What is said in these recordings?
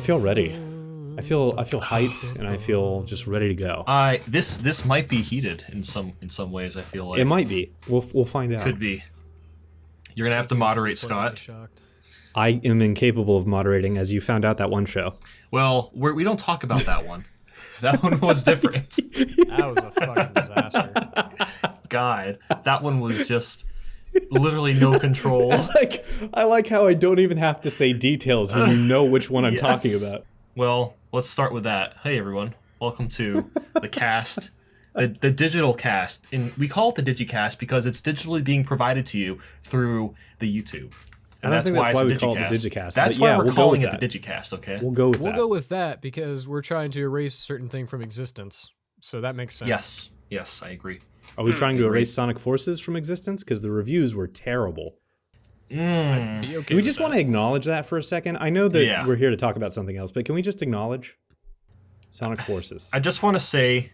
feel ready. I feel hyped, and I feel just ready to go. This might be heated in some ways. I feel like it might be. We'll find out. Could be. You're gonna have to moderate, Scott. I am incapable of moderating, as you found out that one show. Well, we don't talk about that one. That one was different. That was a fucking disaster. God, that one was just literally no control. I like how I don't even have to say details when you know which one I'm Yes. talking about. Well, let's start with that. Hey, everyone. Welcome to the cast, the digital cast. And we call it the DigiCast because it's digitally being provided to you through the YouTube. And I don't think that's why we call it the DigiCast. That's why we're calling it the DigiCast, okay? We'll go with We'll that. go with that because we're trying to erase a certain thing from existence. So that makes sense. Yes, I agree. Are we trying to erase Sonic Forces from existence? Because the reviews were terrible. Be okay Do we with just that. want to acknowledge that for a second? I know that we're here to talk about something else, but can we just acknowledge Sonic Forces? I just want to say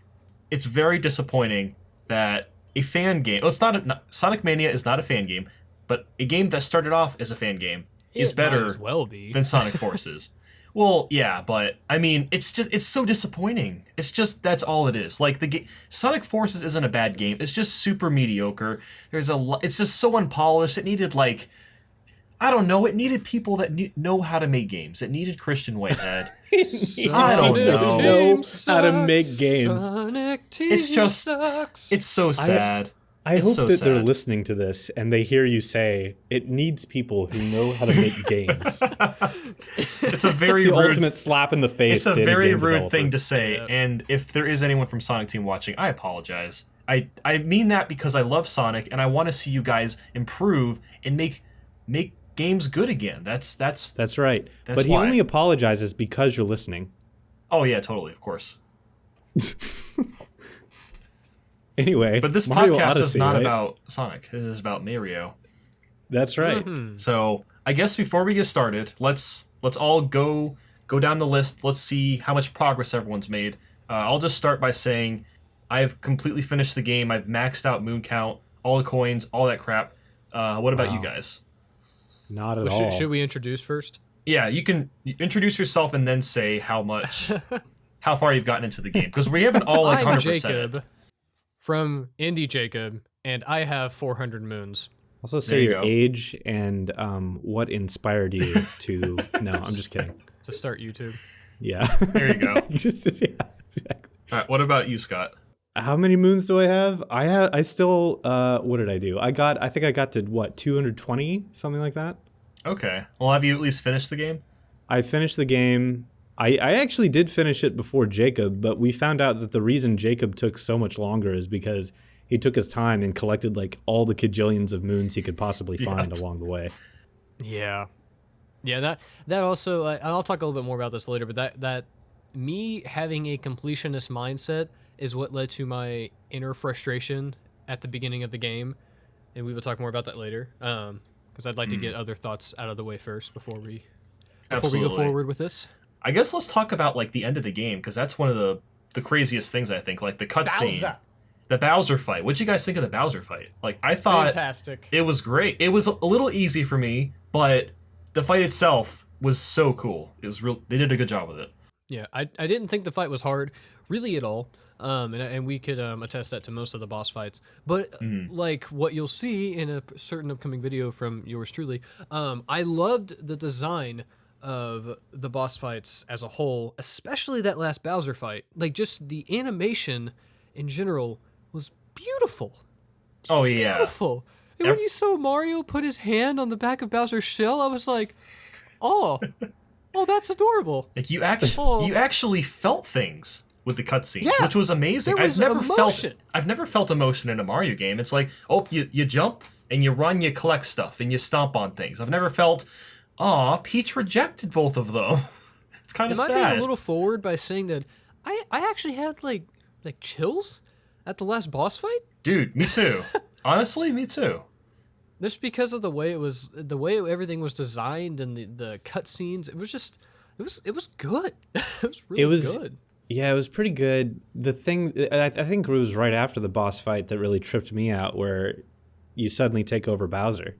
it's very disappointing that a fan game... Well, Sonic Mania is not a fan game, but a game that started off as a fan game is It better might as well be. than Sonic Forces. Well, yeah, but I mean, it's so disappointing. It's just that's all it is. Like Sonic Forces isn't a bad game. It's just super mediocre. It's just so unpolished. It needed I don't know. It needed people that know how to make games. It needed Christian Whitehead. I don't know how to make games. Sonic Team It's just sucks. it's so sad. I It's hope so that they're sad. listening to this and they hear you say it needs people who know how to make games. It's a very the rude. ultimate slap in the face. It's a to any very game rude developer. thing to say, Yeah. and if there is anyone from Sonic Team watching, I apologize. I mean that because I love Sonic and I want to see you guys improve and make games good again. That's right. That's but he why. only apologizes because you're listening. Oh yeah, totally, of course. Anyway, But this Mario podcast is Odyssey, not right? about Sonic. It is about Mario. That's right. So I guess before we get started, let's all go down the list. Let's see how much progress everyone's made. I'll just start by saying I've completely finished the game. I've maxed out moon count, all the coins, all that crap. What about you guys? Not at Well, all. should we introduce first? Yeah, you can introduce yourself and then say how far you've gotten into the game because we haven't all like I'm 100%. Jacob from Indie Jacob, and I have 400 moons. Also say There you your go. age and what inspired you to... No, I'm just kidding. To start YouTube. Yeah. There you go. Yeah, exactly. All right, what about you, Scott? How many moons do I have? I still what did I do? I think I got to what, 220, something like that. Okay. Well, have you at least finished the game? I finished the game. I actually did finish it before Jacob, but we found out that the reason Jacob took so much longer is because he took his time and collected like all the kajillions of moons he could possibly find along the way. Yeah. Yeah, that also, I'll talk a little bit more about this later, but that me having a completionist mindset is what led to my inner frustration at the beginning of the game, and we will talk more about that later, because I'd like to get other thoughts out of the way first before we go Absolutely. forward with this. I guess let's talk about like the end of the game because that's one of the craziest things I think. Like the cutscene, the Bowser fight. What'd you guys think of the Bowser fight? Like I thought Fantastic. it was great. It was a little easy for me, but the fight itself was so cool. It was real. They did a good job with it. Yeah, I didn't think the fight was hard, really at all. And we could attest that to most of the boss fights. But like what you'll see in a certain upcoming video from yours truly, I loved the design of the boss fights as a whole, especially that last Bowser fight. Like just the animation in general was beautiful. Oh yeah. Beautiful. And when you saw Mario put his hand on the back of Bowser's shell, I was like, oh, that's adorable. Like you actually felt things with the cutscenes, Yeah, which was amazing. there was emotion. I've never felt emotion in a Mario game. It's like, oh, you jump and you run, you collect stuff, and you stomp on things. I've never felt, aw, Peach rejected both of them. It's kind of Am I sad. being a little forward by saying that I actually had like chills at the last boss fight? Dude, me too. Honestly, me too. Just because of the way everything was designed and the cutscenes, it was good. It was really good. Yeah, it was pretty good. The thing, I think it was right after the boss fight that really tripped me out, where you suddenly take over Bowser.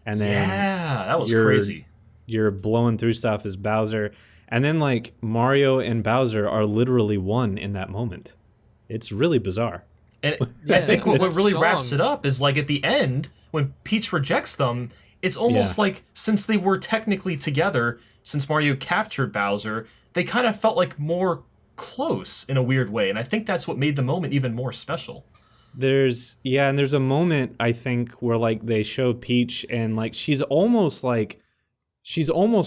And then Yeah, that was crazy. You're blowing through stuff as Bowser. And then like Mario and Bowser are literally one in that moment. It's really bizarre. And I think what really song. wraps it up is like at the end, when Peach rejects them, it's almost like since they were technically together, since Mario captured Bowser, they kind of felt like more close in a weird way. And I think that's what made the moment even more special. There's a moment I think where like they show Peach and like she's almost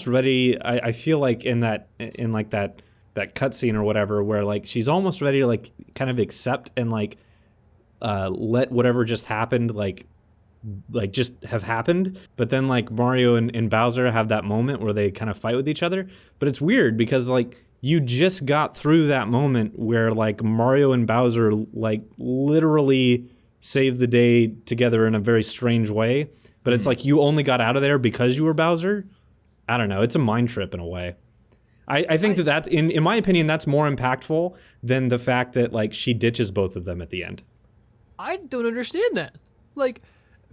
ready. I feel like in that cutscene or whatever where like she's almost ready to like kind of accept and like let whatever just happened like just have happened. But then like Mario and Bowser have that moment where they kind of fight with each other. But it's weird because like you just got through that moment where like Mario and Bowser like literally saved the day together in a very strange way. But it's like you only got out of there because you were Bowser. I don't know. It's a mind trip in a way. I think that in my opinion, that's more impactful than the fact that like she ditches both of them at the end. I don't understand that. Like,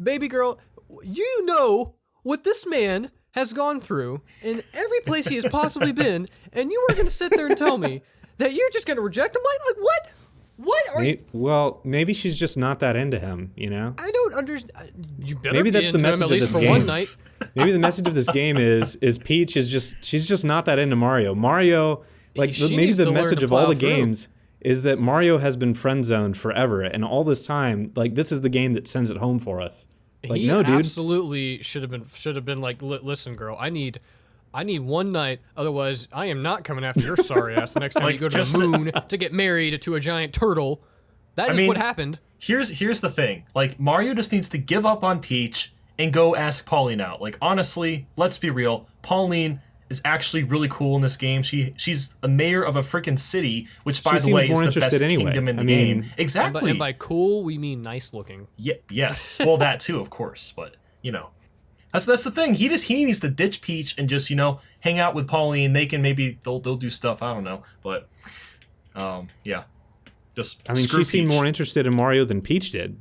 baby girl, you know what this man has gone through in every place he has possibly been, and you are going to sit there and tell me that you're just going to reject him? Like what? What are you? Well, maybe she's just not that into him, you know? I don't understand. You better Maybe be that's the into him message at of least this for game. one night. Maybe the message of this game is Peach she's just not that into Mario. Mario, like She maybe needs the to learn message to of all plow the through. games is that Mario has been friend zoned forever, and all this time, like this is the game that sends it home for us. Like He no, dude. absolutely should have been like, listen, girl, I need one night, otherwise I am not coming after your sorry ass the next time Like, you go to just the moon to get married to a giant turtle. That is what happened. Here's the thing. Like, Mario just needs to give up on Peach and go ask Pauline out. Like, honestly, let's be real. Pauline is actually really cool in this game. She's a mayor of a freaking city, which, by She the way, seems is more the best interested anyway. kingdom in the I mean- game. Exactly. And by cool, we mean nice looking. Yes. Well, that too, of course. But, you know. That's the thing. He needs to ditch Peach and just, you know, hang out with Pauline. They can they'll do stuff. I don't know. But, yeah. Just I mean, screw she seemed Peach. more interested in Mario than Peach did,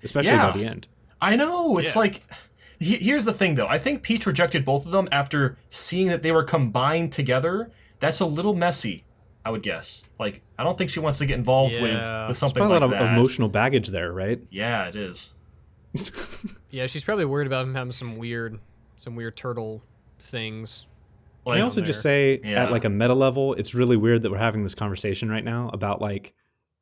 especially Yeah. by the end. I know. It's Yeah. like, here's the thing, though. I think Peach rejected both of them after seeing that they were combined together. That's a little messy, I would guess. Like, I don't think she wants to get involved Yeah. with something Probably like a lot of that. emotional baggage there, right? Yeah, it is. Yeah, she's probably worried about him having some weird turtle things. Can I also just say, at like a meta level, it's really weird that we're having this conversation right now about like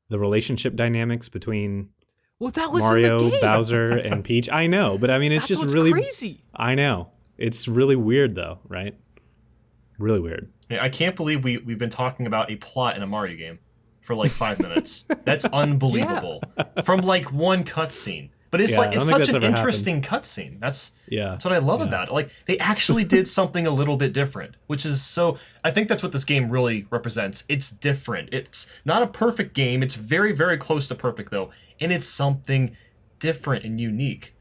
the relationship dynamics between Well, that was Mario, in the game. Bowser, and Peach. I know, but I mean, it's That's just what's really crazy. I know. It's really weird though, right? Really weird. I can't believe we've been talking about a plot in a Mario game for like 5 minutes. That's unbelievable. From like one cutscene. But it's Yeah, like I it's don't think such that's an ever interesting cutscene. That's Yeah. what I love about it. Like they actually did something a little bit different, which is so I think that's what this game really represents. It's different. It's not a perfect game. It's very, very close to perfect though. And it's something different and unique.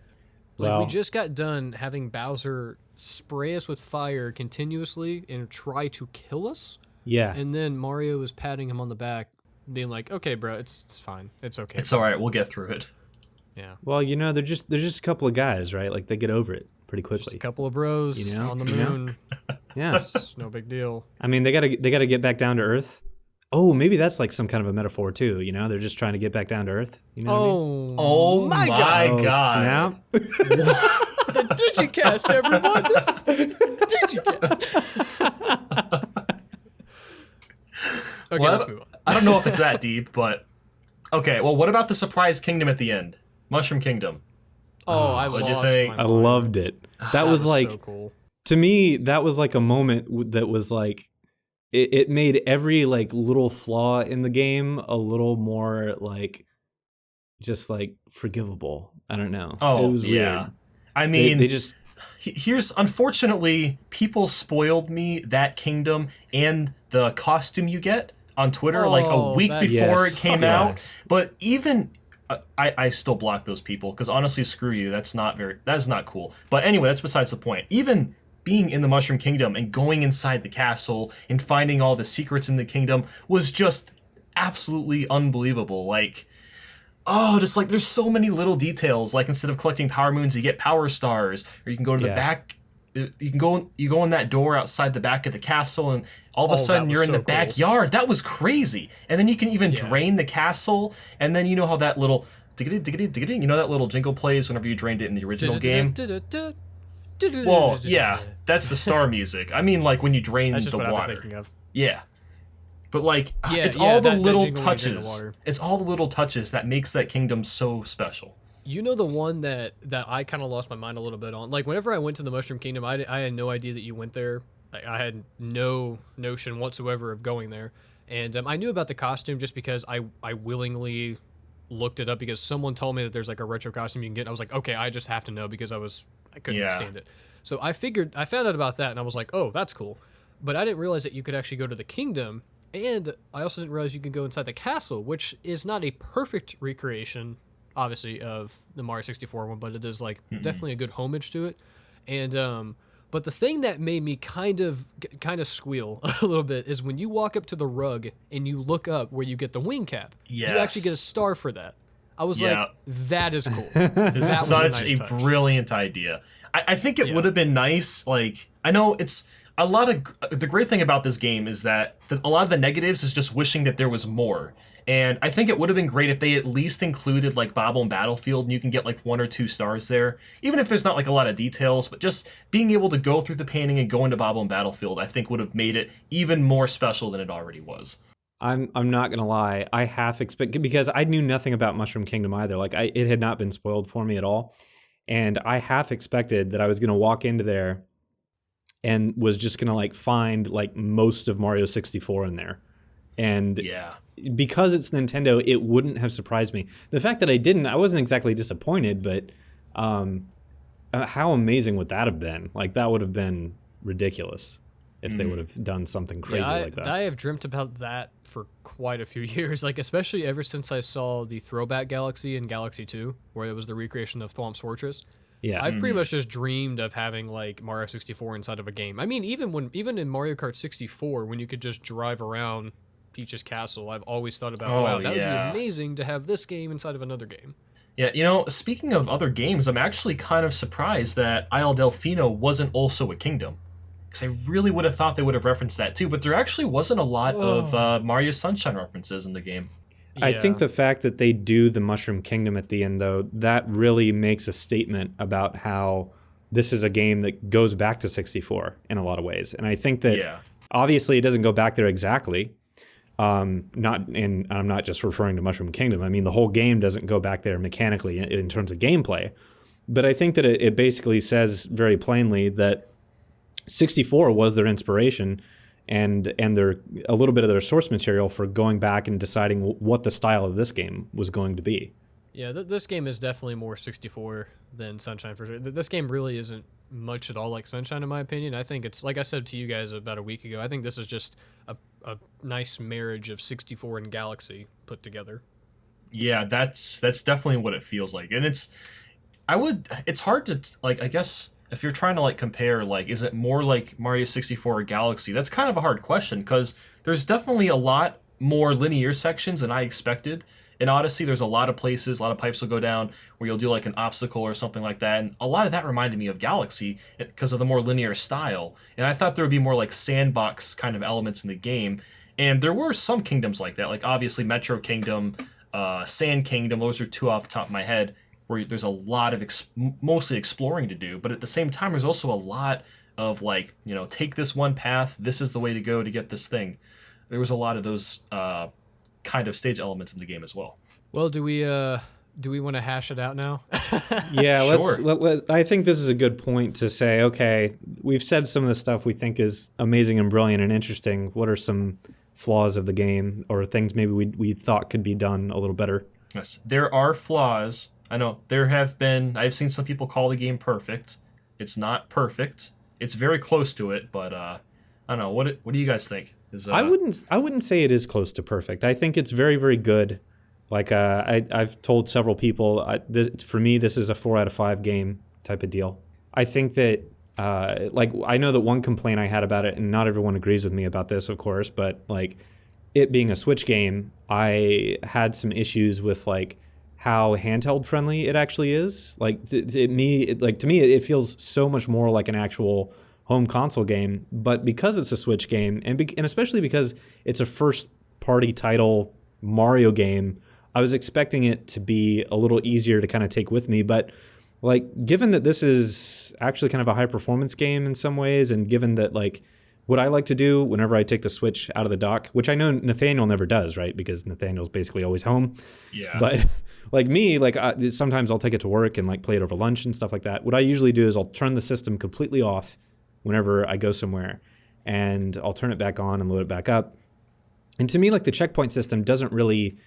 Like, we Well- just got done having Bowser spray us with fire continuously and try to kill us. Yeah. And then Mario was patting him on the back, being like, okay, bro, it's fine. It's okay. It's all right. We'll get through it. Yeah. Well, you know, they're just a couple of guys, right? Like they get over it pretty Just a quickly. couple of bros You know? on the You know? moon. Yeah. It's no big deal. I mean, they gotta get back down to earth. Oh, maybe that's like some kind of a metaphor too. You know, they're just trying to get back down to earth. You know what I mean? Oh my my God. God. Snap! The Digicast, everyone. This is the Digicast. Okay, Well, let's move on. I don't know if it's that deep, but okay. Well, what about the surprise kingdom at the end? Mushroom Kingdom. Oh, I what'd you lost think? my I mind. loved it. That was like so cool. to me, that was like a moment that was like it made every like little flaw in the game a little more like just like forgivable. I don't know. Oh, it was yeah. weird. I mean, They just here's unfortunately people spoiled me that kingdom and the costume you get on Twitter like a Oh, week that's- before Yes. it came Yes. out. But even I still block those people because honestly, screw you. That's not cool. But anyway, that's besides the point. Even being in the Mushroom Kingdom and going inside the castle and finding all the secrets in the kingdom was just absolutely unbelievable. Like, oh, just like there's so many little details. Like instead of collecting power moons, you get power stars, or you can go to the Yeah. back you go in that door outside the back of the castle, and all of a Oh, that sudden was you're in so the cool. backyard. That was crazy. And then you can even Yeah. drain the castle, and then you know how that little diggity diggity diggity, you know that little jingle plays whenever you drained it in the original game. Well, yeah, that's the star music. I mean, like when you drain That's just the what I've water. been thinking of. Yeah. But like, Yeah, it's yeah, all the that little jingle when you drain the touches. water. It's all the little touches that makes that kingdom so special. You know the one that I kind of lost my mind a little bit on. Like whenever I went to the Mushroom Kingdom, I had no idea that you went there. I had no notion whatsoever of going there, and I knew about the costume just because I willingly looked it up because someone told me that there's like a retro costume you can get. And I was like, okay, I just have to know because I couldn't Yeah. stand it. So I found out about that and I was like, oh, that's cool. But I didn't realize that you could actually go to the kingdom, and I also didn't realize you could go inside the castle, which is not a perfect recreation, obviously, of the Mario 64 one, but it is like definitely a good homage to it. And but the thing that made me kind of squeal a little bit is when you walk up to the rug and you look up where you get the wing cap. You actually get a Yes. star for that. I was Yeah. like, that is cool. It's That was such nice a touch. brilliant idea. I think it Yeah. would have been nice. Like, I know it's a lot of the great thing about this game is that a lot of the negatives is just wishing that there was more. And I think it would have been great if they at least included like Bobble and Battlefield, and you can get like 1 or 2 stars there, even if there's not like a lot of details. But just being able to go through the painting and go into Bobble and Battlefield, I think would have made it even more special than it already was. I'm not gonna lie. I half expected, because I knew nothing about Mushroom Kingdom either. Like it had not been spoiled for me at all, and I half expected that I was gonna walk into there and was just gonna like find like most of Mario 64 in there, and Yeah. because it's Nintendo, it wouldn't have surprised me. The fact that I didn't, I wasn't exactly disappointed, but how amazing would that have been? Like that would have been ridiculous if they would have done something crazy like that. I have dreamt about that for quite a few years, like especially ever since I saw the Throwback Galaxy in Galaxy 2, where it was the recreation of Thwomp's Fortress. Yeah, I've pretty much just dreamed of having like Mario 64 inside of a game. I mean, even in Mario Kart 64, when you could just drive around Peach's castle, I've always thought about, Oh, wow, that yeah. would be amazing to have this game inside of another game. Yeah, you know, speaking of other games, I'm actually kind of surprised that Isle Delfino wasn't also a kingdom. Because I really would have thought they would have referenced that too, but there actually wasn't a lot of Mario Sunshine references in the game. I think Yeah. the fact that they do the Mushroom Kingdom at the end, though, that really makes a statement about how this is a game that goes back to 64 in a lot of ways. And I think that Yeah. obviously it doesn't go back there exactly. Not, and I'm not just referring to Mushroom Kingdom. I mean, the whole game doesn't go back there mechanically in terms of gameplay. But I think that it basically says very plainly that 64 was their inspiration and their a little bit of their source material for going back and deciding what the style of this game was going to be. Yeah, this game is definitely more 64 than Sunshine for sure. This game really isn't much at all like Sunshine in my opinion. I think it's, like I said to you guys about a week ago, I think this is just a nice marriage of 64 and Galaxy put together. Yeah, that's definitely what it feels like. And it's hard to, like, I guess if you're trying to like compare, like, is it more like Mario 64 or Galaxy? That's kind of a hard question because there's definitely a lot more linear sections than I expected. In Odyssey, there's a lot of places, a lot of pipes will go down where you'll do like an obstacle or something like that. And a lot of that reminded me of Galaxy because of the more linear style. And I thought there would be more like sandbox kind of elements in the game. And there were some kingdoms like that, like obviously Metro Kingdom, Sand Kingdom. Those are 2 off the top of my head where there's a lot of mostly exploring to do. But at the same time, there's also a lot of like, you know, take this one path. This is the way to go to get this thing. There was a lot of those kind of stage elements in the game as well. Well, do we want to hash it out now? Yeah, Sure. I think this is a good point to say, okay, we've said some of the stuff we think is amazing and brilliant and interesting. What are some flaws of the game or things maybe we thought could be done a little better? Yes, there are flaws. I know there have been. I've seen some people call the game perfect. It's not perfect. It's very close to it, but I don't know. What do you guys think? I wouldn't say it is close to perfect. I think it's very, very good. Like I've told several people, for me, this is a 4 out of 5 game type of deal. I think that like I know that one complaint I had about it, and not everyone agrees with me about this, of course, but like it being a Switch game, I had some issues with like how handheld friendly it actually is. Like to me, it feels so much more like an actual home console game. But because it's a Switch game, and especially because it's a first party title Mario game, I was expecting it to be a little easier to kind of take with me. But like, given that this is actually kind of a high performance game in some ways, and given that like what I like to do whenever I take the Switch out of the dock, which I know Nathaniel never does, right? Because Nathaniel's basically always home. Yeah. But like me, like sometimes I'll take it to work and like play it over lunch and stuff like that. What I usually do is I'll turn the system completely off whenever I go somewhere, and I'll turn it back on and load it back up. And to me, like the checkpoint system doesn't really,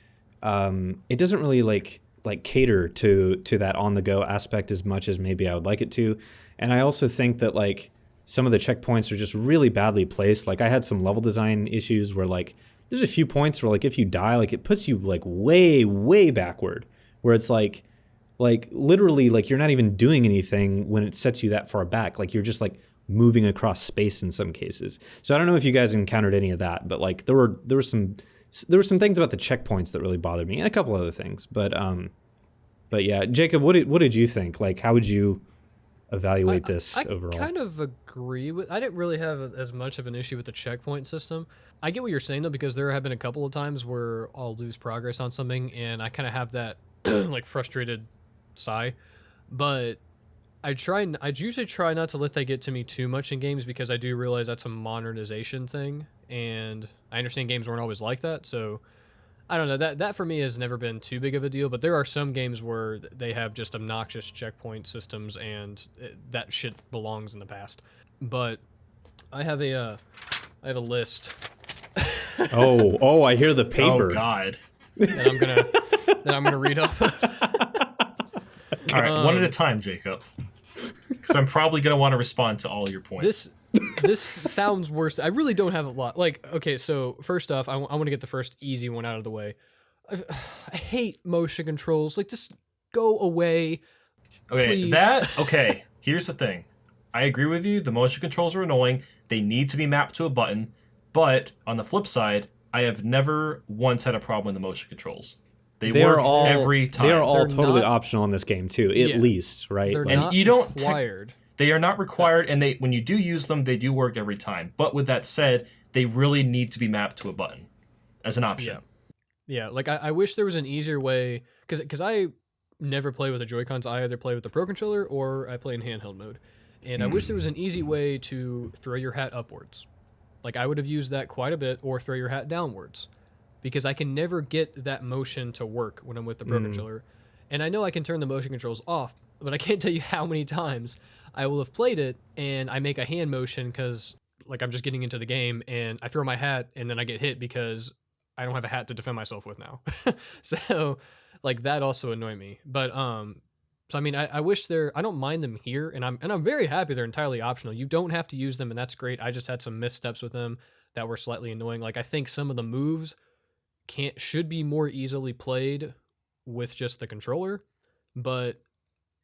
it doesn't really like cater to that on the go aspect as much as maybe I would like it to. And I also think that like some of the checkpoints are just really badly placed. Like I had some level design issues where like there's a few points where like if you die, like it puts you like way backward, where it's like literally like you're not even doing anything when it sets you that far back. Like you're just like moving across space in some cases. So I don't know if you guys encountered any of that, but like there were some things about the checkpoints that really bothered me, and a couple other things. But yeah, Jacob, what did you think? Like, how would you evaluate this overall? I kind of agree with. I didn't really have as much of an issue with the checkpoint system. I get what you're saying though, because there have been a couple of times where I'll lose progress on something, and I kind of have that like frustrated sigh. But I usually try not to let that get to me too much in games, because I do realize that's a modernization thing, and I understand games weren't always like that. So I don't know, that for me has never been too big of a deal. But there are some games where they have just obnoxious checkpoint systems, and that shit belongs in the past. But I have a list. Oh, I hear the paper. Oh God. that I'm gonna read off of. All right, one at a time, Jacob. Because I'm probably gonna want to respond to all your points. This sounds worse. I really don't have a lot. Like, okay, so first off, I want to get the first easy one out of the way. I hate motion controls. Like, just go away. Okay, please. Here's the thing. I agree with you. The motion controls are annoying. They need to be mapped to a button. But on the flip side, I have never once had a problem with the motion controls. They work every time. They are all They're totally not optional in this game too, at least, right? They're Like, not you don't required. They are not required, and when you do use them, they do work every time. But with that said, they really need to be mapped to a button as an option. Yeah, like I wish there was an easier way, because I never play with the Joy-Cons. I either play with the Pro Controller or I play in handheld mode. And I wish there was an easy way to throw your hat upwards. Like, I would have used that quite a bit, or throw your hat downwards, because I can never get that motion to work when I'm with the Pro Controller. And I know I can turn the motion controls off, but I can't tell you how many times I will have played it and I make a hand motion because like I'm just getting into the game, and I throw my hat and then I get hit because I don't have a hat to defend myself with now. So like that also annoyed me. But so I mean I wish I don't mind them here, and I'm very happy they're entirely optional. You don't have to use them, and that's great. I just had some missteps with them that were slightly annoying. Like I think some of the moves should be more easily played with just the controller, but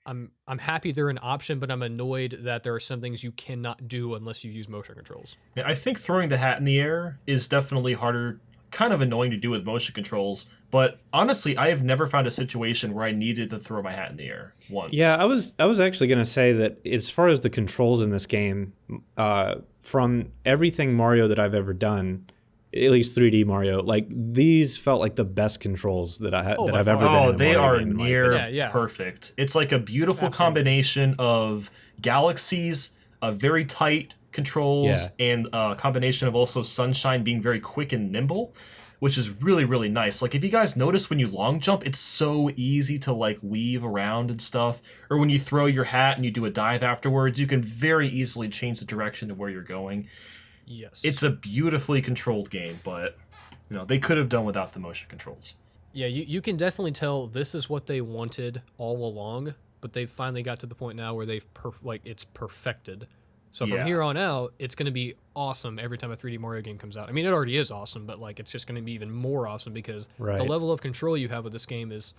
I'm happy they're an option, but I'm annoyed that there are some things you cannot do unless you use motion controls. Yeah, I think throwing the hat in the air is definitely harder, kind of annoying to do with motion controls, but honestly, I have never found a situation where I needed to throw my hat in the air once. Yeah, I was actually going to say that as far as the controls in this game, from everything Mario that I've ever done, at least 3D Mario, like these felt like the best controls that I've ever been in. Oh, A they Mario are game, near perfect. It's like a beautiful combination of galaxies, a very tight controls, and a combination of also Sunshine being very quick and nimble, which is really, really nice. Like if you guys notice when you long jump, it's so easy to like weave around and stuff. Or when you throw your hat and you do a dive afterwards, you can very easily change the direction of where you're going. Yes. It's a beautifully controlled game, but they could have done without the motion controls. Yeah, you can definitely tell this is what they wanted all along, but they've finally got to the point now where it's perfected. So from here on out, it's going to be awesome every time a 3D Mario game comes out. I mean, it already is awesome, but like it's just going to be even more awesome because the level of control you have with this game is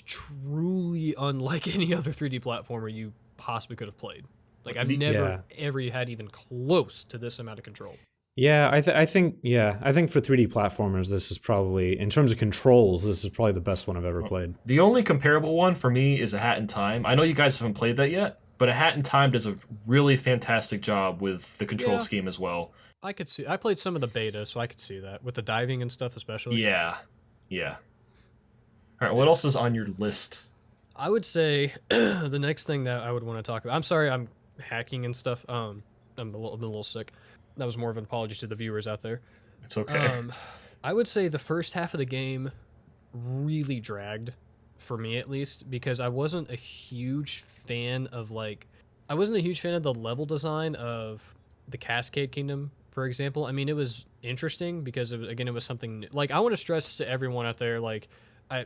truly unlike any other 3D platformer you possibly could have played. Like I've never ever had even close to this amount of control. Yeah, I think for 3D platformers, this is probably, in terms of controls, this is probably the best one I've ever played. The only comparable one for me is A Hat in Time. I know you guys haven't played that yet, but A Hat in Time does a really fantastic job with the control Yeah, scheme as well. I could see. I played some of the beta, so I could see that with the diving and stuff, especially. Yeah, yeah. All right, what else is on your list? I would say the next thing that I would want to talk about. I'm sorry, I'm hacking and stuff. I'm a little sick. That was more of an apology to the viewers out there. It's okay. I would say the first half of the game really dragged, for me at least, because I wasn't a huge fan of the level design of the Cascade Kingdom, for example. I mean, it was interesting because it was something new. Like, I want to stress to everyone out there, like,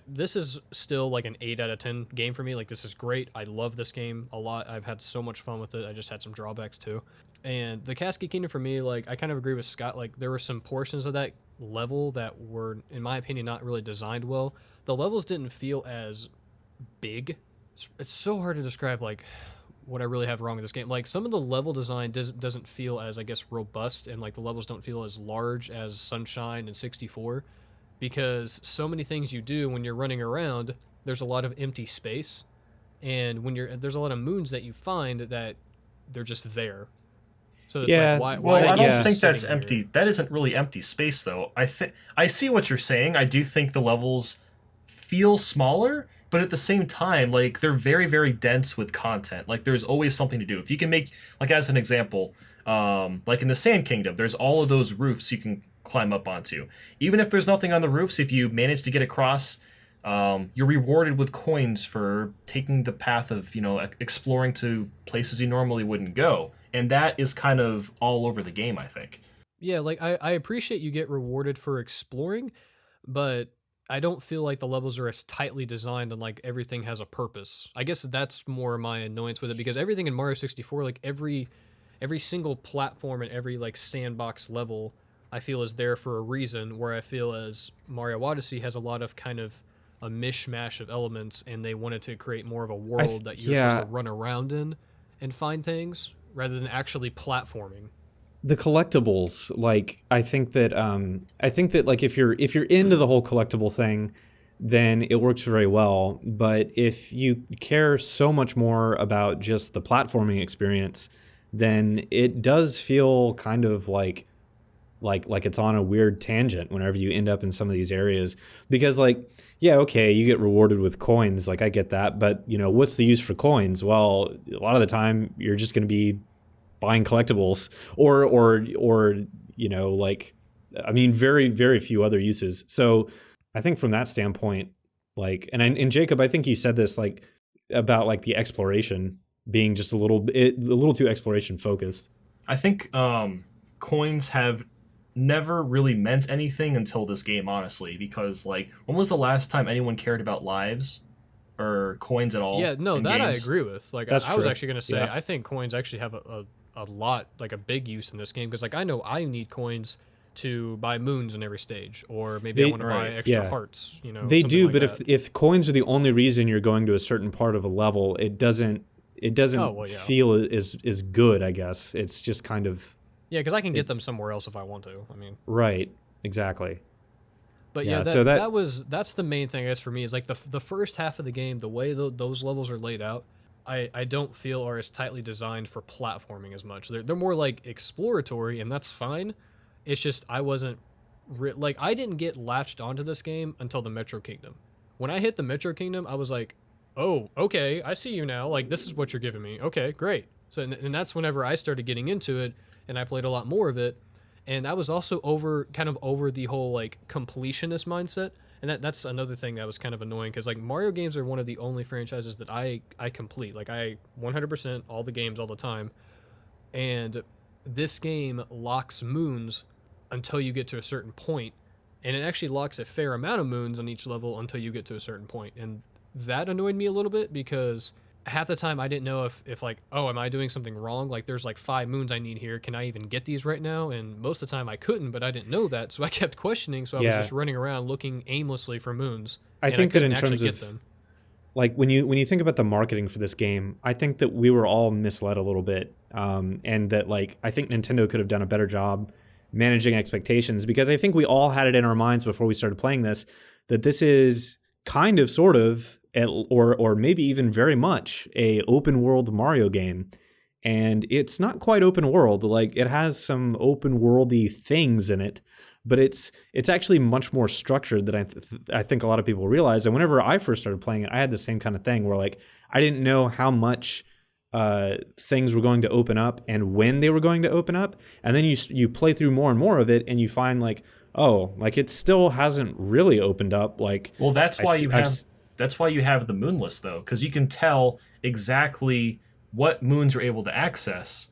this is still like an 8 out of 10 game for me. Like, this is great. I love this game a lot. I've had so much fun with it. I just had some drawbacks too. And the Cascade Kingdom for me, like, I kind of agree with Scott. Like, there were some portions of that level that were, in my opinion, not really designed well. The levels didn't feel as big. It's so hard to describe, like, what I really have wrong with this game. Like, some of the level design doesn't feel as, I guess, robust, and like the levels don't feel as large as Sunshine and 64, because so many things you do when you're running around, there's a lot of empty space, and there's a lot of moons that you find that they're just there. So it's Yeah, like, Well, why I are you don't think that's sitting empty. here? That isn't really empty space, though. I see what you're saying. I do think the levels feel smaller, but at the same time, like, they're very, very dense with content. Like, there's always something to do. If you can make, like, as an example, like in the Sand Kingdom, there's all of those roofs you can climb up onto. Even if there's nothing on the roofs, if you manage to get across, you're rewarded with coins for taking the path of, exploring to places you normally wouldn't go. And that is kind of all over the game, I think. Yeah, like I appreciate you get rewarded for exploring, but I don't feel like the levels are as tightly designed and like everything has a purpose. I guess that's more my annoyance with it, because everything in Mario 64, like every single platform and every like sandbox level, I feel is there for a reason, where I feel as Mario Odyssey has a lot of kind of a mishmash of elements, and they wanted to create more of a world that you're supposed to run around in and find things rather than actually platforming. The collectibles, like, I think that like if you're into the whole collectible thing, then it works very well. But if you care so much more about just the platforming experience, then it does feel kind of like it's on a weird tangent whenever you end up in some of these areas. Because, like, yeah, okay, you get rewarded with coins, like, I get that, but what's the use for coins? Well, a lot of the time you're just going to be buying collectibles, or like, I mean, very, very few other uses. So I think from that standpoint, like, and Jacob, I think you said this, like, about like the exploration being just a little too exploration focused. I think coins have never really meant anything until this game, honestly, because, like, when was the last time anyone cared about lives or coins at all? Yeah, no, in that games? I agree with. Like, That's I was true. actually going to say, Yeah. I think coins actually have a lot, like a big use in this game, because like I know I need coins to buy moons in every stage, or maybe I want to buy extra yeah. hearts. They something do, like but that. if coins are the only reason you're going to a certain part of a level, it doesn't Oh, well, yeah. feel as good, I guess. It's just kind of Yeah, because I can get them somewhere else if I want to. I mean, right, exactly. but Yeah, yeah, so that's the main thing, I guess, for me, is like the first half of the game, the way those levels are laid out, I don't feel are as tightly designed for platforming as much. They're more like exploratory, and that's fine. It's just I wasn't like, I didn't get latched onto this game until the Metro Kingdom. When I hit the Metro Kingdom, I was like, oh, okay, I see you now. Like, this is what you're giving me. Okay, great. So, and that's whenever I started getting into it, and I played a lot more of it. And that was also kind of over the whole, like, completionist mindset. And that's another thing that was kind of annoying, because, like, Mario games are one of the only franchises that I complete. Like, I 100% all the games all the time. And this game locks moons until you get to a certain point, and it actually locks a fair amount of moons on each level until you get to a certain point. And that annoyed me a little bit, because half the time I didn't know if like, oh, am I doing something wrong? Like, there's like 5 moons I need here. Can I even get these right now? And most of the time I couldn't, but I didn't know that, so I kept questioning. So I was Yeah. just running around looking aimlessly for moons. I and think that in couldn't actually terms get of them. like when you think about the marketing for this game, I think that we were all misled a little bit, and that, like, I think Nintendo could have done a better job managing expectations, because I think we all had it in our minds before we started playing this, that this is kind of, sort of, or maybe even very much a open world Mario game. And it's not quite open world. Like, it has some open worldy things in it, but it's actually much more structured than I think a lot of people realize. And whenever I first started playing it, I had the same kind of thing where, like, I didn't know how much things were going to open up and when they were going to open up. And then you play through more and more of it, and you find, like, oh, like, it still hasn't really opened up. Like, well, that's why you have the moon list, though, because you can tell exactly what moons you're able to access,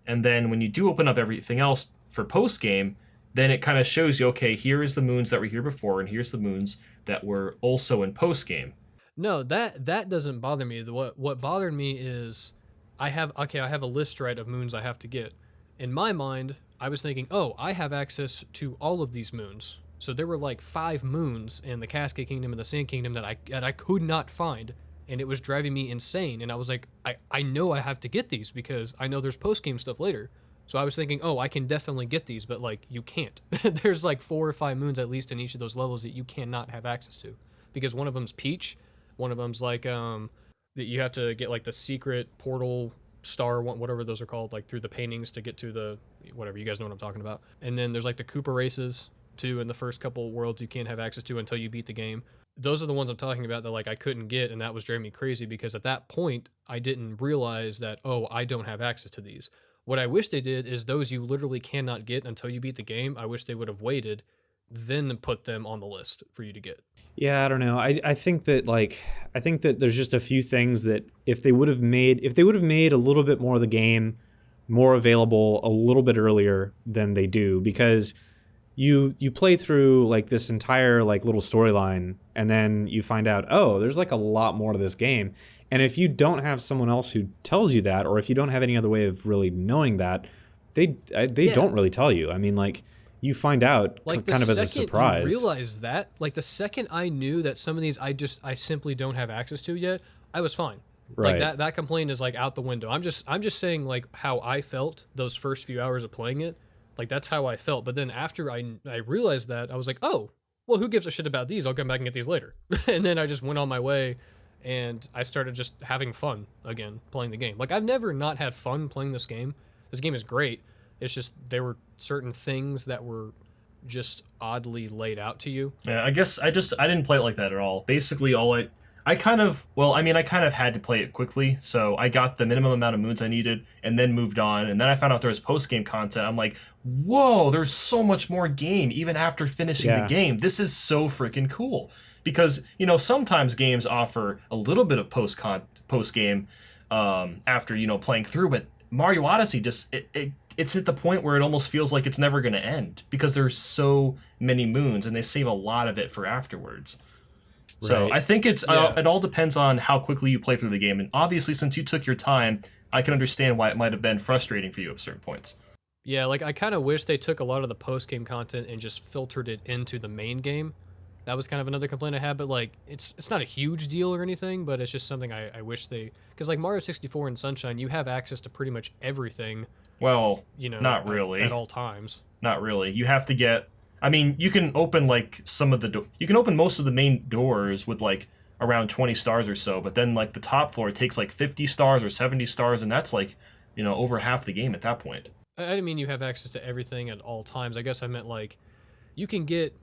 and then when you do open up everything else for post game, then it kind of shows you, okay, here is the moons that were here before, and here's the moons that were also in post game. No, that doesn't bother me. What bothered me is I have a list, right, of moons I have to get. In my mind, I was thinking, oh, I have access to all of these moons. So there were like 5 moons in the Cascade Kingdom and the Sand Kingdom that I could not find, and it was driving me insane. And I was like, I know I have to get these because I know there's post-game stuff later. So I was thinking, oh, I can definitely get these, but, like, you can't. There's like 4 or 5 moons at least in each of those levels that you cannot have access to, because one of them's Peach, one of them's like that you have to get, like, the secret portal star, whatever those are called, like, through the paintings to get to the whatever, you guys know what I'm talking about. And then there's like the Koopa races too in the first couple worlds you can't have access to until you beat the game. Those are the ones I'm talking about that, like, I couldn't get, and that was driving me crazy because at that point I didn't realize that, oh, I don't have access to these. What I wish they did is those you literally cannot get until you beat the game. I wish they would have waited, then put them on the list for you to get. Yeah, I don't know. I think that, like, I think that there's just a few things that if they would have made a little bit more of the game more available a little bit earlier than they do, because you play through, like, this entire, like, little storyline, and then you find out, oh, there's, like, a lot more to this game. And if you don't have someone else who tells you that, or if you don't have any other way of really knowing that, they don't really tell you. I mean, like, you find out, like, kind of as a surprise. You realize that, like, the second I knew that some of these I simply don't have access to yet, I was fine. Right. Like, that complaint is, like, out the window. I'm just saying, like, how I felt those first few hours of playing it. Like, that's how I felt. But then after I realized that, I was like, oh, well, who gives a shit about these? I'll come back and get these later. And then I just went on my way, and I started just having fun again playing the game. Like, I've never not had fun playing this game. This game is great. It's just there were certain things that were just oddly laid out to you. Yeah, I guess I didn't play it like that at all. Basically, I kind of had to play it quickly, so I got the minimum amount of moons I needed and then moved on, and then I found out there was post-game content. I'm like, whoa, there's so much more game even after finishing the game. This is so freaking cool. Because, you know, sometimes games offer a little bit of post-game after, you know, playing through, but Mario Odyssey just, it's at the point where it almost feels like it's never going to end because there's so many moons and they save a lot of it for afterwards. So I think it all depends on how quickly you play through the game. And obviously, since you took your time, I can understand why it might have been frustrating for you at certain points. Yeah, like, I kind of wish they took a lot of the post-game content and just filtered it into the main game. That was kind of another complaint I had, but, like, it's not a huge deal or anything, but it's just something I wish they... Because, like, Mario 64 and Sunshine, you have access to pretty much everything. Well, you know, not really. At all times. Not really. You have to get... I mean, you can open, like, you can open most of the main doors with, like, around 20 stars or so, but then, like, the top floor takes, like, 50 stars or 70 stars, and that's, like, you know, over half the game at that point. I didn't mean you have access to everything at all times. I guess I meant, like, you can get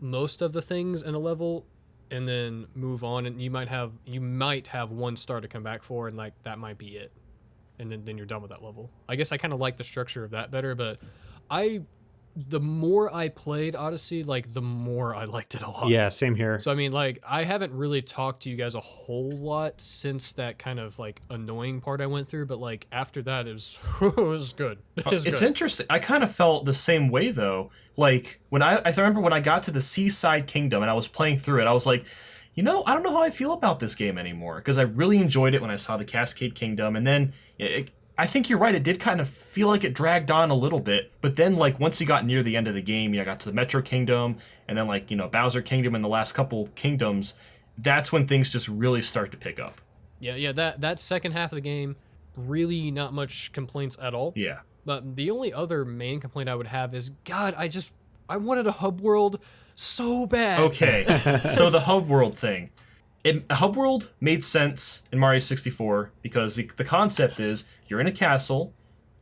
most of the things in a level and then move on, and you might have 1 star to come back for, and, like, that might be it. And then you're done with that level. I guess I kind of like the structure of that better, but the more I played Odyssey, like, the more I liked it a lot. Yeah, same here. So, I mean, like, I haven't really talked to you guys a whole lot since that kind of, like, annoying part I went through, but, like, after that, it was, it was good. It's interesting. I kind of felt the same way, though. Like, when I remember when I got to the Seaside Kingdom and I was playing through it, I was like, you know, I don't know how I feel about this game anymore, because I really enjoyed it when I saw the Cascade Kingdom, and then I think you're right, it did kind of feel like it dragged on a little bit, but then, like, once you got near the end of the game, you got to the Metro Kingdom, and then, like, you know, Bowser Kingdom and the last couple kingdoms, that's when things just really start to pick up. Yeah, that second half of the game, really not much complaints at all. Yeah. But the only other main complaint I would have is, God, I wanted a hub world so bad. Okay, so the hub world thing. Hub world made sense in Mario 64 because the concept is you're in a castle,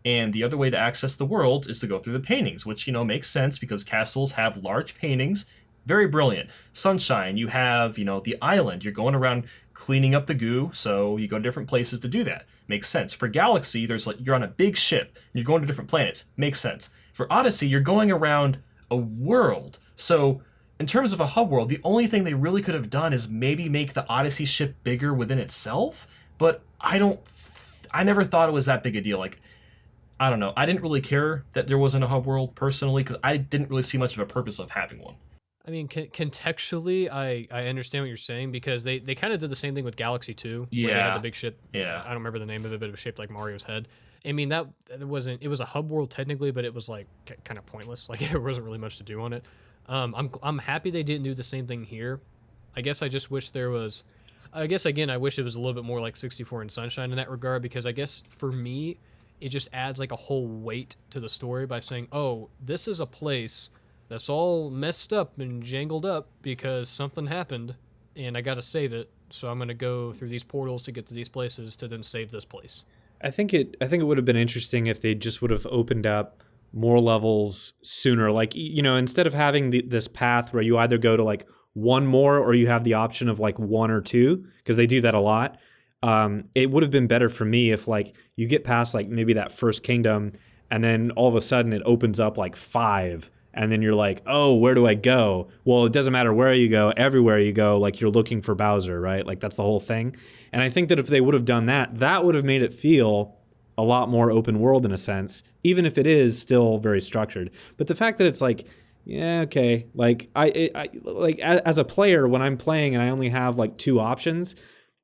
and the other way to access the world is to go through the paintings, which, makes sense because castles have large paintings. Very brilliant. Sunshine, you have, the island. You're going around cleaning up the goo, so you go to different places to do that. Makes sense. For Galaxy, you're on a big ship, and you're going to different planets. Makes sense. For Odyssey, you're going around a world. So, in terms of a hub world, the only thing they really could have done is maybe make the Odyssey ship bigger within itself, but I never thought it was that big a deal. Like, I don't know. I didn't really care that there wasn't a hub world personally because I didn't really see much of a purpose of having one. I mean, contextually, I understand what you're saying because they kind of did the same thing with Galaxy 2. Yeah. Where they had the big shit. Yeah. I don't remember the name of it, but it was shaped like Mario's head. I mean, it was a hub world technically, but it was like kind of pointless. Like there wasn't really much to do on it. I'm happy they didn't do the same thing here. I guess I just wish there was. I guess again, I wish it was a little bit more like 64 and Sunshine in that regard because I guess for me, it just adds like a whole weight to the story by saying, oh, this is a place that's all messed up and jangled up because something happened and I got to save it. So I'm going to go through these portals to get to these places to then save this place. I think it would have been interesting if they just would have opened up more levels sooner. Like, instead of having this path where you either go to like one more or you have the option of like one or two, because they do that a lot. It would have been better for me if like you get past like maybe that first kingdom and then all of a sudden it opens up like 5. And then you're like, oh, where do I go? Well, it doesn't matter where you go. Everywhere you go, like you're looking for Bowser, right? Like that's the whole thing. And I think that if they would have done that, that would have made it feel a lot more open world in a sense, even if it is still very structured. But the fact that it's like, yeah, okay. Like I like as a player, when I'm playing and I only have like 2 options,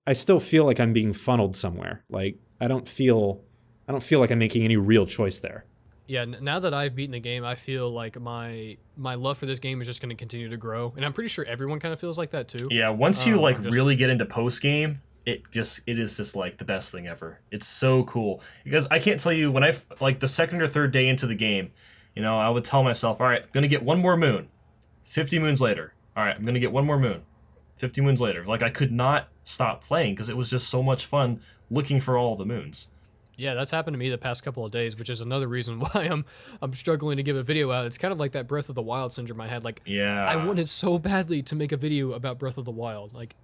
I still feel like I'm being funneled somewhere. Like I don't feel like I'm making any real choice there. Yeah, now that I've beaten the game, I feel like my love for this game is just going to continue to grow, and I'm pretty sure everyone kind of feels like that too. Yeah, once you really get into post game, it is just like the best thing ever. It's so cool because I can't tell you when I like the second or third day into the game, I would tell myself, all right, I'm gonna get one more moon. 50 moons later, all right, I'm gonna get one more moon. 50 moons later, like I could not stop playing because it was just so much fun looking for all the moons. Yeah, that's happened to me the past couple of days, which is another reason why I'm struggling to give a video out. It's kind of like that Breath of the Wild syndrome I had. Like, yeah, I wanted so badly to make a video about Breath of the Wild. Like,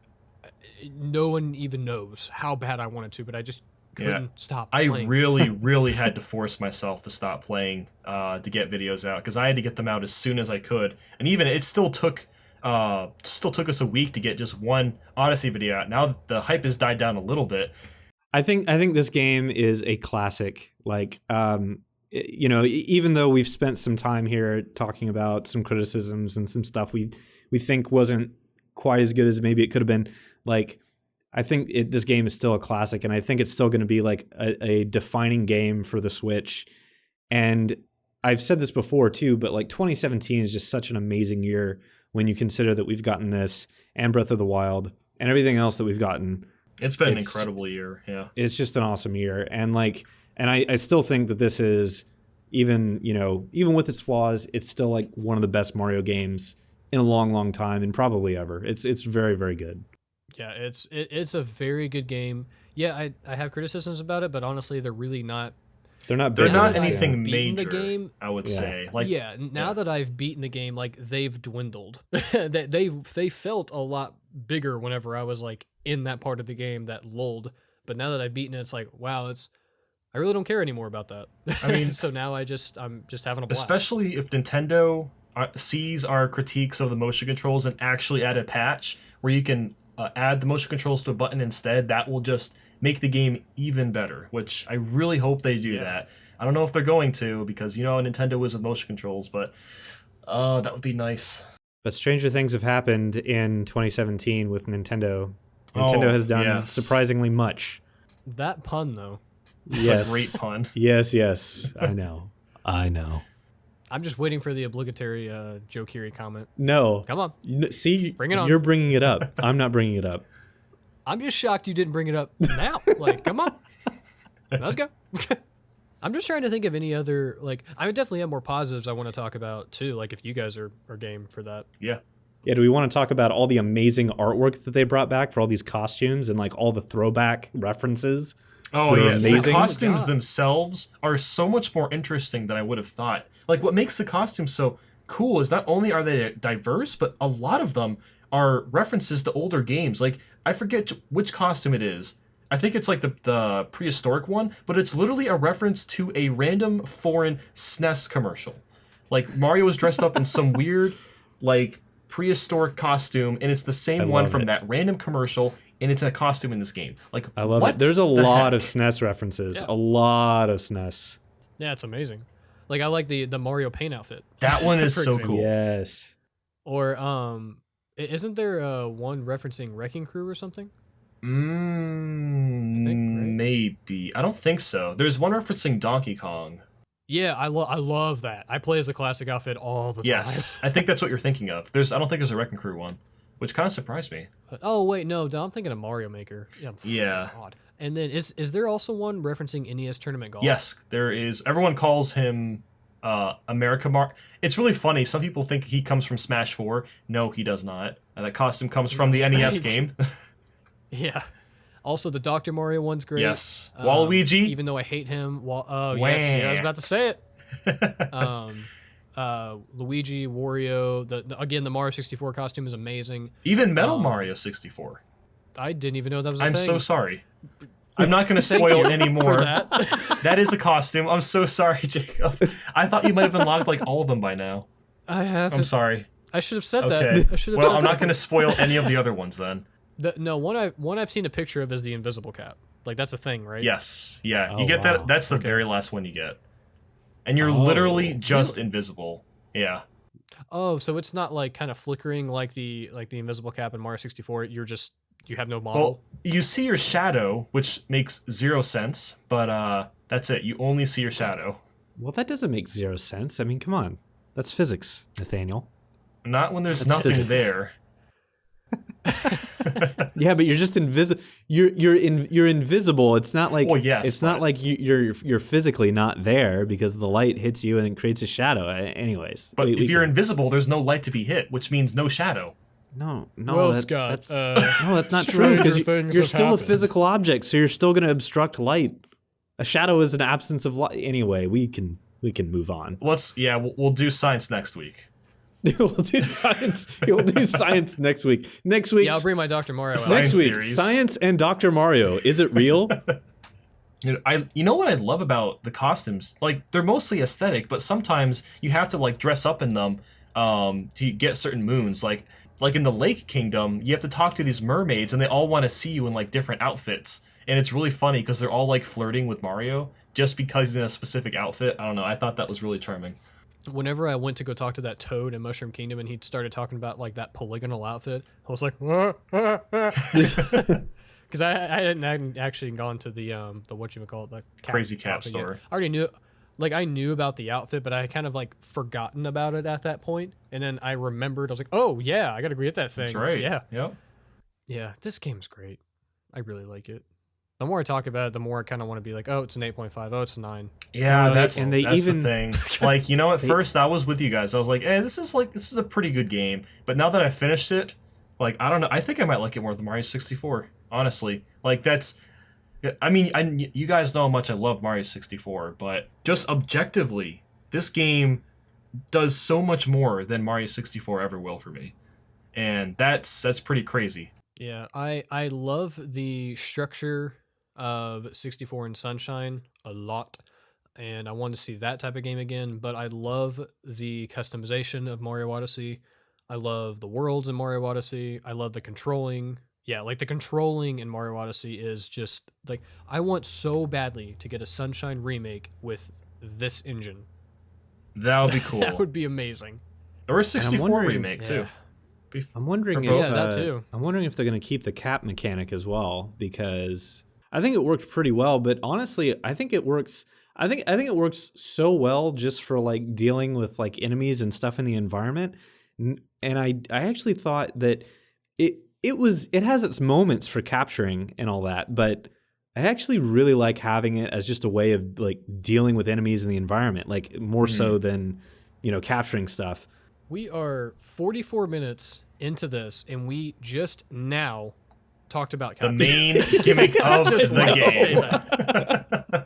no one even knows how bad I wanted to, but I just couldn't stop playing. I really, really had to force myself to stop playing to get videos out because I had to get them out as soon as I could, and even it still took us a week to get just one Odyssey video out. Now the hype has died down a little bit. I think this game is a classic. Like, even though we've spent some time here talking about some criticisms and some stuff we think wasn't quite as good as maybe it could have been, like, I think this game is still a classic, and I think it's still going to be like a defining game for the Switch. And I've said this before too, but like 2017 is just such an amazing year when you consider that we've gotten this and Breath of the Wild and everything else that we've gotten. It's been an incredible year, yeah. It's just an awesome year. And I still think that this is, even with its flaws, it's still like one of the best Mario games in a long, long time and probably ever. It's very, very good. Yeah, it's a very good game. Yeah, I have criticisms about it, but honestly, they're really not. They're not anything major, the game, I would say. Like, now that I've beaten the game, like they've dwindled. they felt a lot bigger whenever I was like in that part of the game that lulled. But now that I've beaten it, it's like, wow, I really don't care anymore about that. I mean, so now I'm just having a blast. Especially if Nintendo sees our critiques of the motion controls and actually add a patch where you can add the motion controls to a button instead, that will just make the game even better, which I really hope they do that. I don't know if they're going to because, Nintendo is with motion controls, but that would be nice. But stranger things have happened in 2017 with Nintendo. Nintendo has done surprisingly much. That pun, though. It's a great pun. Yes. I know. I'm just waiting for the obligatory Joe Keery comment. No. Come on. See, bring it on. You're bringing it up. I'm not bringing it up. I'm just shocked you didn't bring it up now. Like, come on. Let's go. I'm just trying to think of any other, like, I would definitely have more positives I want to talk about too, like if you guys are game for that. Yeah. Yeah, do we want to talk about all the amazing artwork that they brought back for all these costumes and like all the throwback references? Oh that are yeah, amazing? the costumes Oh my God. themselves are so much more interesting than I would have thought. Like what makes the costumes so cool is not only are they diverse, but a lot of them are references to older games. Like I forget which costume it is. I think it's like the prehistoric one, but it's literally a reference to a random foreign SNES commercial. Like Mario was dressed up in some weird like prehistoric costume, and it's the I same one love from it. that random commercial, and it's a costume in this game. Like I love what it. There's a the lot heck? of SNES references. Yeah. A lot of SNES. Yeah, it's amazing. Like I like the Mario Paint outfit. That one is For so example. cool. Yes. Or isn't there one referencing Wrecking Crew or something? Mm, I think, right? maybe. I don't think so. There's one referencing Donkey Kong. Yeah, I love that. I play as the classic outfit all the time. Yes, I think that's what you're thinking of. I don't think there's a Wrecking Crew one, which kind of surprised me. But, oh wait, no, I'm thinking of Mario Maker. Yeah. Yeah. God. And then is there also one referencing NES Tournament Golf? Yes, there is. Everyone calls him America Mar. It's really funny. Some people think he comes from Smash 4. No, he does not. And that costume comes from the NES game. Yeah. Also, the Dr. Mario one's great. Yes. Waluigi. Even though I hate him. Oh, yes. Yeah, I was about to say it. Luigi, Wario. Again, the Mario 64 costume is amazing. Even Metal Mario 64. I didn't even know that was a I'm thing. so sorry. I'm not going to Thank spoil you any more. for that. That is a costume. I'm so sorry, Jacob. I thought you might have unlocked like all of them by now. I have. I'm sorry. I should have said Okay. that. I should have Well, said I'm not something. going to spoil any of the other ones then. No, one I've seen a picture of is the invisible cap. Like that's a thing, right? Yes. Yeah. Oh, You get wow. that. That's the very last one you get. And you're literally just invisible. Yeah. Oh, so it's not like kind of flickering like the invisible cap in Mario 64. You have no model. Well, you see your shadow, which makes 0 sense, but that's it. You only see your shadow. Well, that doesn't make zero sense. I mean, come on. That's physics, Nathaniel. Not when there's That's nothing physics. there. Yeah, but you're just invisible. You're invisible. It's not like Well, yes, it's not but- like you're physically not there because the light hits you and it creates a shadow. Anyways, But we if you're can- invisible, there's no light to be hit, which means no shadow. no, well, that- Scott, that's no, that's not true stranger because things you're have still a happened. physical object, so you're still going to obstruct light. A shadow is an absence of light. Anyway, we can move on. We'll do science next week. We'll do science. We'll do science next week. Next week. Yeah, I'll bring my Dr. Mario out. Science Next week, theories. science and Dr. Mario. Is it real? You know what I love about the costumes? Like they're mostly aesthetic, but sometimes you have to like dress up in them to get certain moons. Like in the Lake Kingdom, you have to talk to these mermaids, and they all want to see you in like different outfits, and it's really funny because they're all like flirting with Mario just because he's in a specific outfit. I don't know. I thought that was really charming. Whenever I went to go talk to that Toad in Mushroom Kingdom and he started talking about like that polygonal outfit, I was like, because I hadn't actually gone to the whatchamacallit, the Crazy Cat outfit yet. store. I already knew, like I knew about the outfit, but I had kind of like forgotten about it at that point. And then I remembered, I was like, oh yeah, I got to get that thing. That's right. Yeah, Yep. yeah, this game's great. I really like it. The more I talk about it, the more I kind of want to be like, oh, it's an 8.5. Oh, it's a 9. Yeah, Well, that's and they that's even- the thing. Like, at first I was with you guys. I was like, "Hey, this is a pretty good game." But now that I finished it, like I don't know, I think I might like it more than Mario 64. Honestly, like you guys know how much I love Mario 64, but just objectively, this game does so much more than Mario 64 ever will for me, and that's pretty crazy. Yeah, I love the structure of 64 and Sunshine a lot, and I want to see that type of game again, but I love the customization of Mario Odyssey. I love the worlds in Mario Odyssey. I love the controlling. Yeah, like the controlling in Mario Odyssey is just like I want so badly to get a Sunshine remake with this engine. That would be cool. That would be amazing. Or a 64 wondering- remake too. Yeah. I'm wondering Or if both. Yeah, that too. I'm wondering if they're going to keep the cap mechanic as well, because I think it worked pretty well. But honestly, I think it works. I think it works so well just for like dealing with like enemies and stuff in the environment. And I actually thought that it has its moments for capturing and all that, but I actually really like having it as just a way of like dealing with enemies in the environment, like more so than, capturing stuff. We are 44 minutes into this, and we just now talked about The capture. main gimmick of Just the like to say game. that.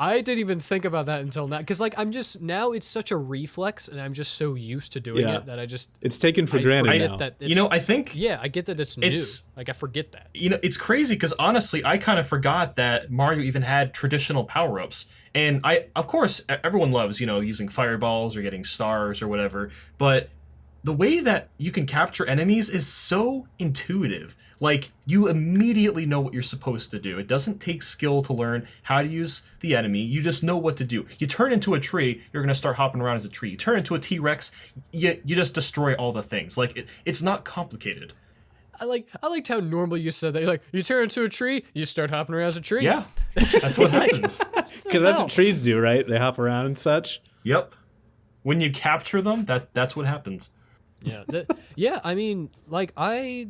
I didn't even think about that until now, because like now it's such a reflex, and I'm just so used to doing it that It's taken for I granted forget now. that it's, I think I get that it's new. Like I forget that. it's crazy because honestly, I kind of forgot that Mario even had traditional power-ups. And of course, everyone loves, using fireballs or getting stars or whatever. But the way that you can capture enemies is so intuitive. Like, you immediately know what you're supposed to do. It doesn't take skill to learn how to use the enemy. You just know what to do. You turn into a tree, you're going to start hopping around as a tree. You turn into a T-Rex, you just destroy all the things. Like, it's not complicated. I liked how normal you said that. Like, you turn into a tree, you start hopping around as a tree. Yeah, that's what happens. Because that's what trees do, right? They hop around and such. Yep. When you capture them, that's what happens. Yeah. I mean, like I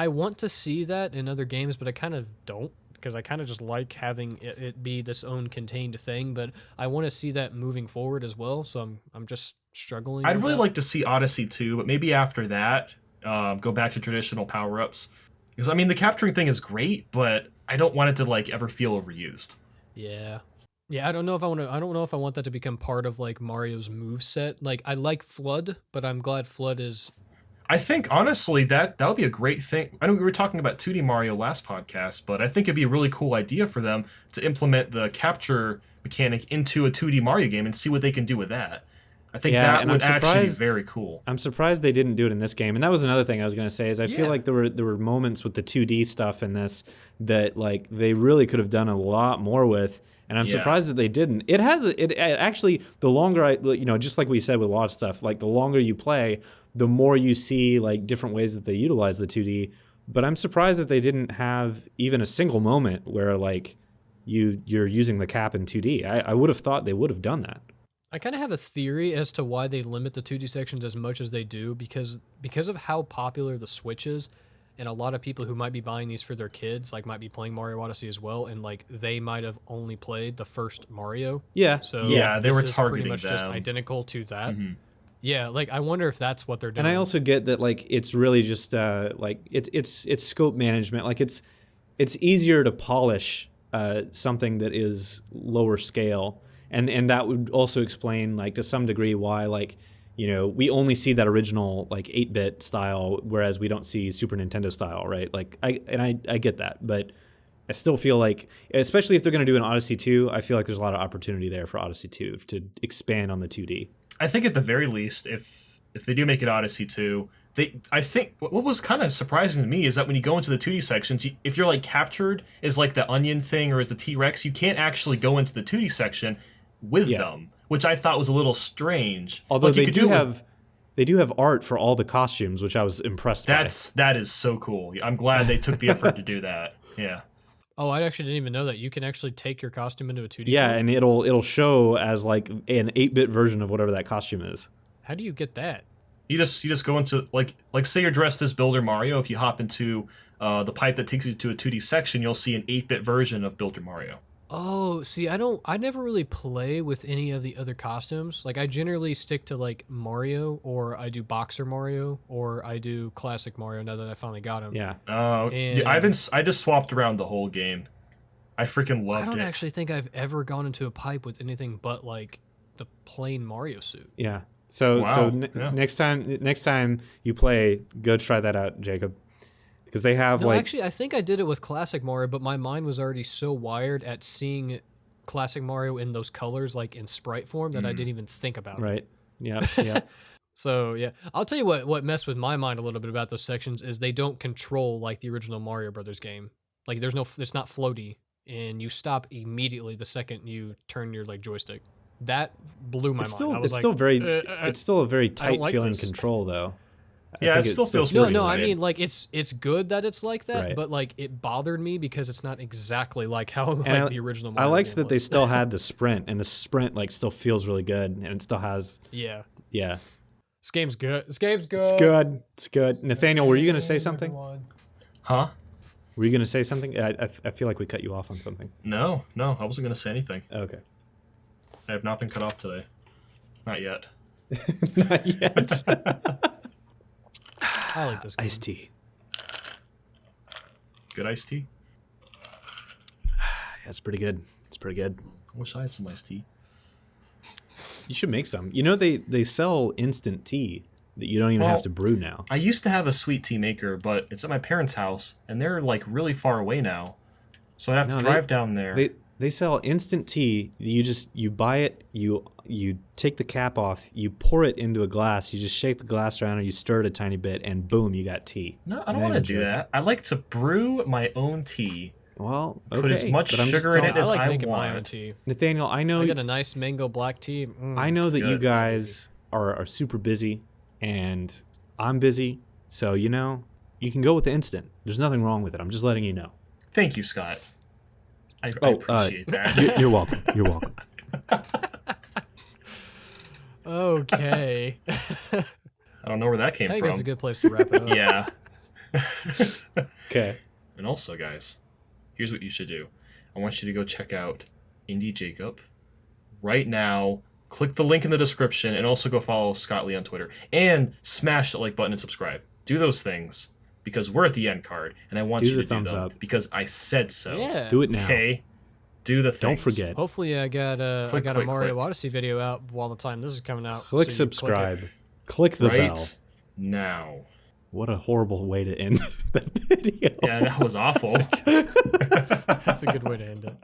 want to see that in other games, but I kind of don't, because I kind of just like having it be this own contained thing. But I want to see that moving forward as well. So I'm just struggling. I'd really like to see Odyssey 2, but maybe after that, go back to traditional power-ups. Because, I mean, the capturing thing is great, but I don't want it to, like, ever feel overused. Yeah. Yeah, I don't know if I want that to become part of like Mario's moveset. Like I like Flood, but I'm glad Flood is. I think honestly that would be a great thing. I know we were talking about 2D Mario last podcast, but I think it'd be a really cool idea for them to implement the capture mechanic into a 2D Mario game and see what they can do with that. I think that would actually be very cool. I'm surprised they didn't do it in this game. And that was another thing I was going to say is I feel like there were moments with the 2D stuff in this that like they really could have done a lot more with. And I'm surprised that they didn't. It actually, the longer just like we said with a lot of stuff, like the longer you play, the more you see like different ways that they utilize the 2D. But I'm surprised that they didn't have even a single moment where like you're using the cap in 2D. I would have thought they would have done that. I kind of have a theory as to why they limit the 2D sections as much as they do, because of how popular the Switch is. And a lot of people who might be buying these for their kids, like, might be playing Mario Odyssey as well, and like they might have only played the first Mario. Yeah. So they were this is targeting pretty much them. just identical to that. Mm-hmm. Yeah, like I wonder if that's what they're doing. And I also get that like it's really just like it's scope management. Like it's easier to polish something that is lower scale, and that would also explain like to some degree why like. We only see that original like 8-bit style, whereas we don't see Super Nintendo style, right? Like, I get that, but I still feel like, especially if they're going to do an Odyssey 2, I feel like there's a lot of opportunity there for Odyssey 2 to expand on the 2D. I think at the very least, if they do make it Odyssey 2, I think what was kind of surprising to me is that when you go into the 2D sections, if you're like captured as like the onion thing or as the T-Rex, you can't actually go into the 2D section with them. Which I thought was a little strange. Although they do have art for all the costumes, which I was impressed by. That is so cool. I'm glad they took the effort to do that. Yeah. Oh, I actually didn't even know that. You can actually take your costume into a 2D. Yeah, form? and it'll show as like an 8-bit version of whatever that costume is. How do you get that? You just go into like say you're dressed as Builder Mario. If you hop into the pipe that takes you to a 2D section, you'll see an 8-bit version of Builder Mario. Oh, see, I never really play with any of the other costumes. Like, I generally stick to, like, Mario, or I do Boxer Mario, or I do Classic Mario now that I finally got him. Yeah. I just swapped around the whole game. I freaking loved it. I don't actually think I've ever gone into a pipe with anything but, like, the plain Mario suit. Yeah. So next time you play, go try that out, Jacob. Because they have actually, I think I did it with Classic Mario, but my mind was already so wired at seeing Classic Mario in those colors, like in sprite form, that I didn't even think about it. Right. Yeah. So, yeah. I'll tell you what messed with my mind a little bit about those sections is they don't control like the original Mario Brothers game. Like, it's not floaty, and you stop immediately the second you turn your like joystick. That blew my mind. It's still a very tight feeling control, though. Yeah, it still feels no. I mean, like it's good that it's like that, right. But like it bothered me because it's not exactly like how like the original. Mario I liked game that was. they still had the sprint, and the sprint like still feels really good, and it still has. Yeah. This game's good. It's good. Nathaniel, were you gonna say something? Huh? Were you gonna say something? I feel like we cut you off on something. No, I wasn't gonna say anything. Okay. I have not been cut off today. Not yet. Not yet. I like this game. Iced tea. Good iced tea. Yeah, it's pretty good. It's pretty good. I wish I had some iced tea. You should make some. You know they sell instant tea that you don't even have to brew now. I used to have a sweet tea maker, but it's at my parents' house, and they're like really far away now. So I'd have to drive down there. They sell instant tea. You buy it, you take the cap off, you pour it into a glass, you just shake the glass around and you stir it a tiny bit, and boom, you got tea. No, I don't want to do that. I like to brew my own tea. Well, okay. Put as much sugar in it as I like I making want. my own tea. Nathaniel, I know I got a nice mango black tea. I know that you good. guys are super busy, and I'm busy, so you can go with the instant. There's nothing wrong with it. I'm just letting you know. Thank you, Scott. I appreciate that. You're welcome. You're welcome. Okay. I don't know where that came I think from. that's a good place to wrap it up. Yeah. Okay. And also, guys, here's what you should do. I want you to go check out Indie Jacob right now. Click the link in the description, and also go follow Scott Lee on Twitter. And smash the like button and subscribe. Do those things, because we're at the end card, and I want you to do thumbs them up. because I said so. Yeah. Do it now. Okay? Do the things. Don't forget. Hopefully, I got a Click, Mario click. Odyssey video out while the time this is coming out. Click so you subscribe. it. Click the Right bell. now. What a horrible way to end the video. Yeah, that was awful. That's a good way to end it.